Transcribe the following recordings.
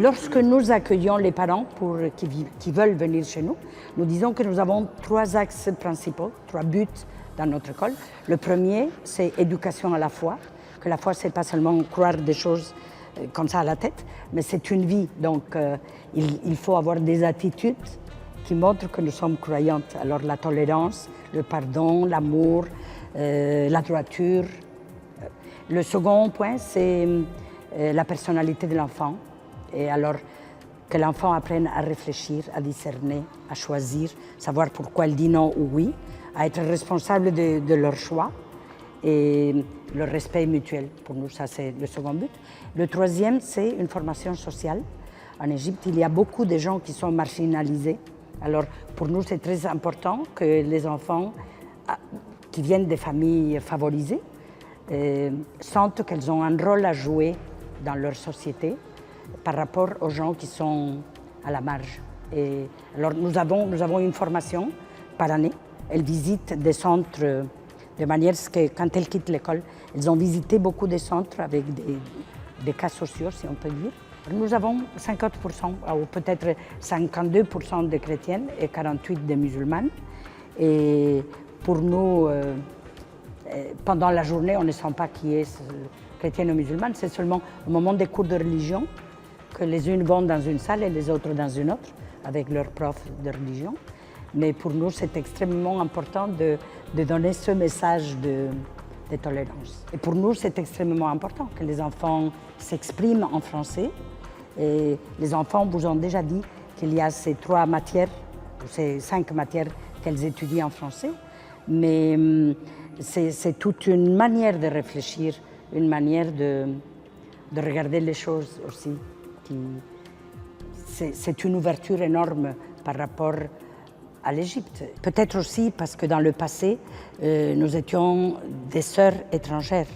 Lorsque nous accueillons les parents qui veulent venir chez nous, nous disons que nous avons 3 axes principaux, 3 buts dans notre école. Le premier, c'est éducation à la foi, que la foi, c'est pas seulement croire des choses comme ça à la tête, mais c'est une vie. Donc, il faut avoir des attitudes qui montrent que nous sommes croyantes. Alors, la tolérance, le pardon, l'amour, la droiture. Le second point, c'est la personnalité de l'enfant. Et alors, que l'enfant apprenne à réfléchir, à discerner, à choisir, savoir pourquoi il dit non ou oui, à être responsable de leur choix et le respect mutuel. Pour nous, ça, c'est le second but. Le troisième, c'est une formation sociale. En Égypte, il y a beaucoup de gens qui sont marginalisés. Alors, pour nous, c'est très important que les enfants qui viennent des familles favorisées sentent qu'elles ont un rôle à jouer dans leur société par rapport aux gens qui sont à la marge. Et alors nous avons une formation par année. Elles visitent des centres de manière que quand elles quittent l'école, elles ont visité beaucoup de centres avec des cas sociaux, si on peut dire. Nous avons 50%, ou peut-être 52% de chrétiennes et 48% de musulmanes. Et pour nous, pendant la journée, on ne sent pas qui est chrétienne ou musulmane. C'est seulement au moment des cours de religion que les unes vont dans une salle et les autres dans une autre, avec leur prof de religion. Mais pour nous, c'est extrêmement important de donner ce message de tolérance. Et pour nous, c'est extrêmement important que les enfants s'expriment en français. Et les enfants vous ont déjà dit qu'il y a ces 3 matières, ou ces 5 matières qu'elles étudient en français. Mais c'est toute une manière de réfléchir, une manière de regarder les choses aussi. C'est une ouverture énorme par rapport à l'Égypte. Peut-être aussi parce que dans le passé, nous étions des sœurs étrangères.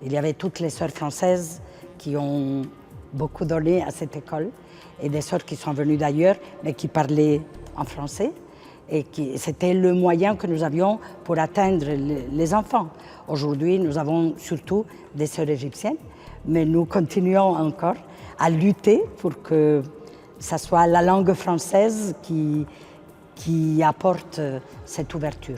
Il y avait toutes les sœurs françaises qui ont beaucoup donné à cette école et des sœurs qui sont venues d'ailleurs mais qui parlaient en français. Et c'était le moyen que nous avions pour atteindre les enfants. Aujourd'hui, nous avons surtout des sœurs égyptiennes, mais nous continuons encore à lutter pour que ça soit la langue française qui apporte cette ouverture.